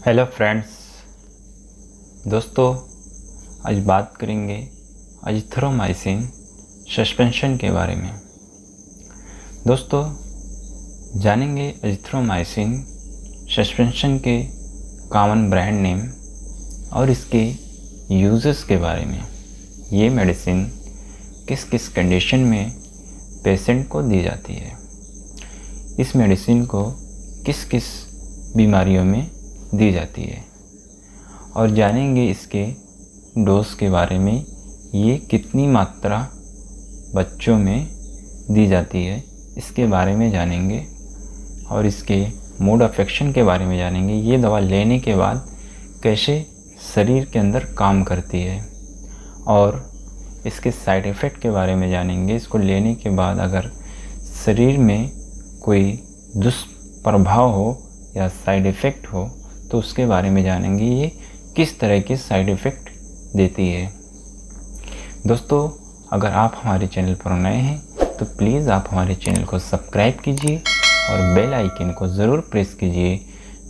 Hello friends, दोस्तों आज बात करेंगे अजिथ्रोमाइसिन सस्पेंशन के बारे में। दोस्तों जानेंगे अजिथ्रोमाइसिन सस्पेंशन के कॉमन ब्रांड नेम और इसके यूजेस के बारे में। ये मेडिसिन किस किस कंडीशन में पेशेंट को दी जाती है, इस मेडिसिन को किस किस बीमारियों में दी जाती है, और जानेंगे इसके डोज के बारे में। ये कितनी मात्रा बच्चों में दी जाती है इसके बारे में जानेंगे, और इसके मोड ऑफ एक्शन के बारे में जानेंगे। ये दवा लेने के बाद कैसे शरीर के अंदर काम करती है, और इसके साइड इफ़ेक्ट के बारे में जानेंगे। इसको लेने के बाद अगर शरीर में कोई दुष्प्रभाव हो या साइड इफ़ेक्ट हो तो उसके बारे में जानेंगे। ये किस तरह के साइड इफ़ेक्ट देती है। दोस्तों अगर आप हमारे चैनल पर नए हैं तो प्लीज़ आप हमारे चैनल को सब्सक्राइब कीजिए और बेल आइकन को ज़रूर प्रेस कीजिए,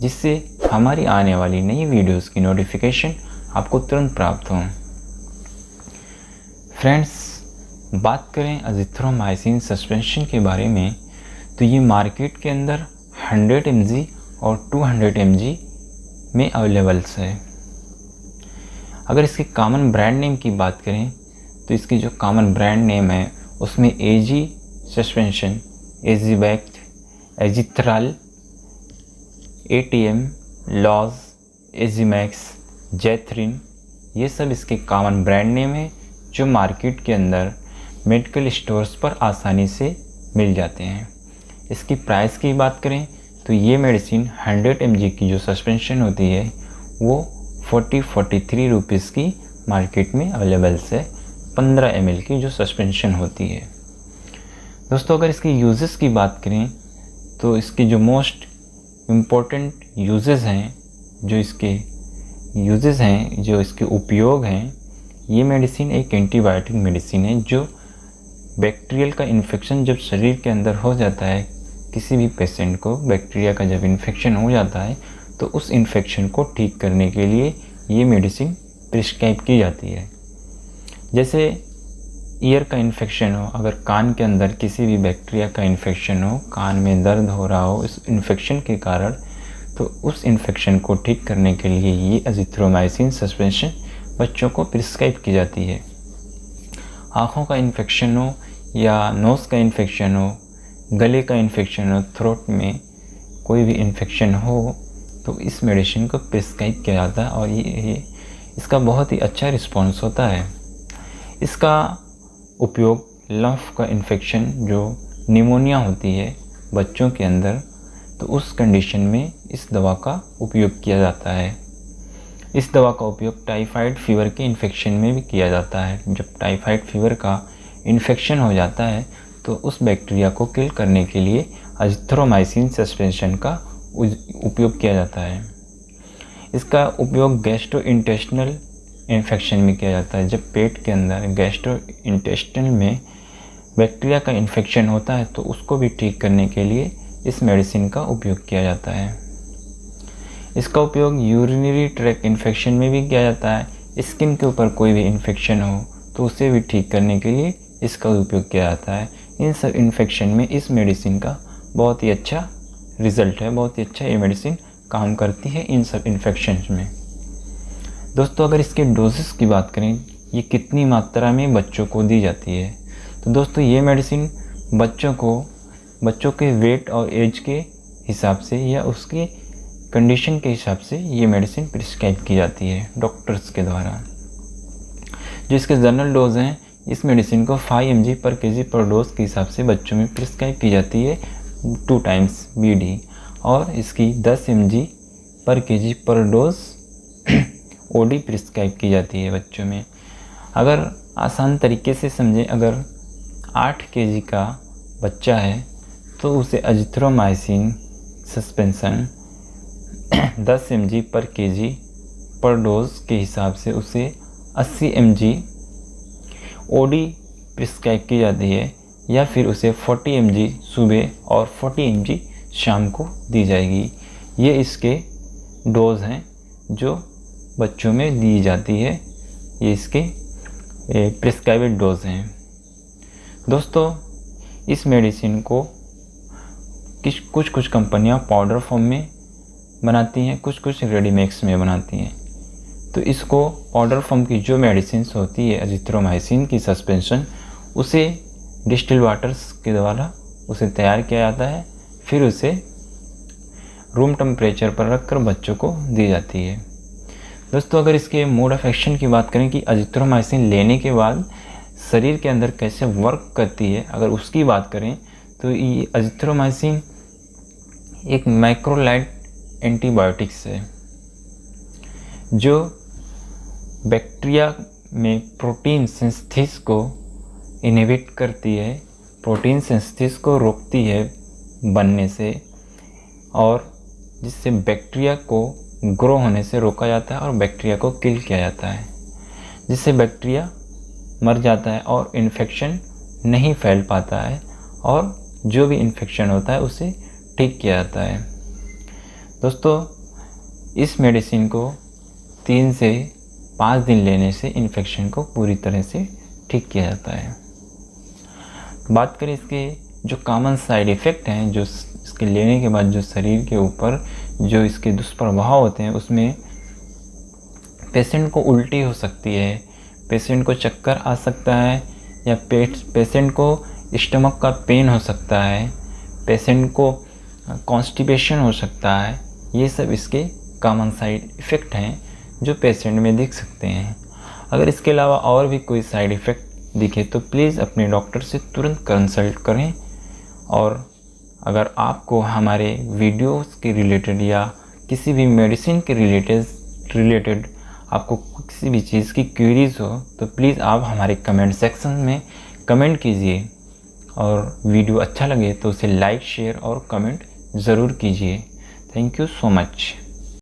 जिससे हमारी आने वाली नई वीडियोस की नोटिफिकेशन आपको तुरंत प्राप्त हो। फ्रेंड्स, बात करें अजिथ्रोमाइसिन सस्पेंशन के बारे में तो ये मार्केट के अंदर 100 mg और 200 mg में अवेलेबल्स है। अगर इसके कॉमन ब्रांड नेम की बात करें तो इसकी जो कॉमन ब्रांड नेम है उसमें एजी सस्पेंशन, एजीवैक्ट, एजिथ्राल, एटीएम, लॉज, एजीमैक्स, जैथरिन, ये सब इसके कॉमन ब्रांड नेम है जो मार्केट के अंदर मेडिकल स्टोर्स पर आसानी से मिल जाते हैं। इसकी प्राइस की बात करें तो ये मेडिसिन 100 mg की जो सस्पेंशन होती है वो 43 रुपीज़ की मार्केट में अवेलेबल्स है। 15 ml की जो सस्पेंशन होती है। दोस्तों अगर इसके यूजेस की बात करें तो इसके जो मोस्ट इम्पोर्टेंट यूजेस हैं, जो इसके उपयोग हैं, ये मेडिसिन एक एंटीबायोटिक मेडिसिन है जो बैक्टीरियल का इन्फेक्शन जब शरीर के अंदर हो जाता है, किसी भी पेशेंट को बैक्टीरिया का जब इन्फेक्शन हो जाता है तो उस इन्फेक्शन को ठीक करने के लिए ये मेडिसिन प्रिस्क्राइब की जाती है। जैसे ईयर का इन्फेक्शन हो, अगर कान के अंदर किसी भी बैक्टीरिया का इन्फेक्शन हो, कान में दर्द हो रहा हो इस इन्फेक्शन के कारण, तो उस इन्फेक्शन को ठीक करने के लिए ये अजिथ्रोमाइसिन सस्पेंशन बच्चों को प्रिस्क्राइब की जाती है। आँखों का इन्फेक्शन हो या नोज़ का इन्फेक्शन हो, गले का इन्फेक्शन हो, थ्रोट में कोई भी इन्फेक्शन हो तो इस मेडिसिन को प्रिस्क्राइब किया जाता है, और ये इसका बहुत ही अच्छा रिस्पॉन्स होता है। इसका उपयोग लंफ का इन्फेक्शन, जो निमोनिया होती है बच्चों के अंदर, तो उस कंडीशन में इस दवा का उपयोग किया जाता है। इस दवा का उपयोग टाइफाइड फीवर के इन्फेक्शन में भी किया जाता है। जब टाइफाइड फीवर का इन्फेक्शन हो जाता है तो उस बैक्टीरिया को किल करने के लिए अजिथ्रोमाइसिन सस्पेंशन का उपयोग किया जाता है। इसका उपयोग गैस्ट्रोइंटेस्टिनल इन्फेक्शन में किया जाता है। जब पेट के अंदर गैस्ट्रोइंटेस्टिनल में बैक्टीरिया का इन्फेक्शन होता है तो उसको भी ठीक करने के लिए इस मेडिसिन का उपयोग किया जाता है। इसका उपयोग यूरिनरी ट्रैक्ट इन्फेक्शन में भी किया जाता है। स्किन के ऊपर कोई भी इन्फेक्शन हो तो उसे भी ठीक करने के लिए इसका उपयोग किया जाता है। इन सब इन्फेक्शन में इस मेडिसिन का बहुत ही अच्छा रिज़ल्ट है, बहुत ही अच्छा ये मेडिसिन काम करती है इन सब इन्फेक्शंस में। दोस्तों अगर इसके डोजेस की बात करें, ये कितनी मात्रा में बच्चों को दी जाती है, तो दोस्तों ये मेडिसिन बच्चों के वेट और एज के हिसाब से या उसके कंडीशन के हिसाब से ये मेडिसिन प्रिस्क्राइब की जाती है डॉक्टर्स के द्वारा। जो इसके जनरल डोज हैं, इस मेडिसिन को 5 mg पर kg पर डोज के हिसाब से बच्चों में प्रिस्क्राइब की जाती है 2 times BD, और इसकी 10 mg पर kg पर डोज OD प्रिस्क्राइब की जाती है बच्चों में। अगर आसान तरीके से समझें, अगर 8 kg का बच्चा है तो उसे अजिथ्रोमाइसिन सस्पेंशन 10 mg पर kg पर डोज के हिसाब से उसे 80 mg OD प्रिस्क्राइब की जाती है, या फिर उसे 40 mg सुबह और 40 mg शाम को दी जाएगी। ये इसके डोज हैं जो बच्चों में दी जाती है। ये इसके प्रिस्क्राइब्ड डोज हैं। दोस्तों, इस मेडिसिन को कुछ कंपनियां पाउडर फॉर्म में बनाती हैं, कुछ रेडीमिक्स में बनाती हैं। तो इसको पाउडर फॉर्म की जो मेडिसिन होती है एजिथ्रोमाइसिन की सस्पेंशन, उसे डिस्टिल वाटर्स के द्वारा उसे तैयार किया जाता है, फिर उसे रूम टेम्परेचर पर रखकर बच्चों को दी जाती है। दोस्तों, अगर इसके मोड ऑफ एक्शन की बात करें कि एजिथ्रोमाइसिन लेने के बाद शरीर के अंदर कैसे वर्क करती है, अगर उसकी बात करें तो ये एजिथ्रोमाइसिन एक मैक्रोलाइड एंटीबायोटिक्स है जो बैक्टीरिया में प्रोटीन सिंथेसिस को इनहिबिट करती है, प्रोटीन सिंथेसिस को रोकती है बनने से, और जिससे बैक्टीरिया को ग्रो होने से रोका जाता है और बैक्टीरिया को किल किया जाता है, जिससे बैक्टीरिया मर जाता है और इन्फेक्शन नहीं फैल पाता है, और जो भी इन्फेक्शन होता है उसे ठीक किया जाता है। दोस्तों, इस मेडिसिन को 3 से 5 दिन लेने से इन्फेक्शन को पूरी तरह से ठीक किया जाता है। बात करें इसके जो कॉमन साइड इफ़ेक्ट हैं, जो इसके लेने के बाद जो शरीर के ऊपर जो इसके दुष्प्रभाव होते हैं, उसमें पेशेंट को उल्टी हो सकती है, पेशेंट को चक्कर आ सकता है, या पेशेंट को स्टमक का पेन हो सकता है, पेशेंट को कॉन्स्टिपेशन हो सकता है। ये सब इसके कॉमन साइड इफ़ेक्ट हैं जो पेशेंट में दिख सकते हैं। अगर इसके अलावा और भी कोई साइड इफ़ेक्ट दिखे तो प्लीज़ अपने डॉक्टर से तुरंत कंसल्ट करें। और अगर आपको हमारे वीडियोस के रिलेटेड या किसी भी मेडिसिन के रिलेटेड आपको किसी भी चीज़ की क्वेरीज हो तो प्लीज़ आप हमारे कमेंट सेक्शन में कमेंट कीजिए, और वीडियो अच्छा लगे तो उसे लाइक, शेयर और कमेंट ज़रूर कीजिए। Thank you so much.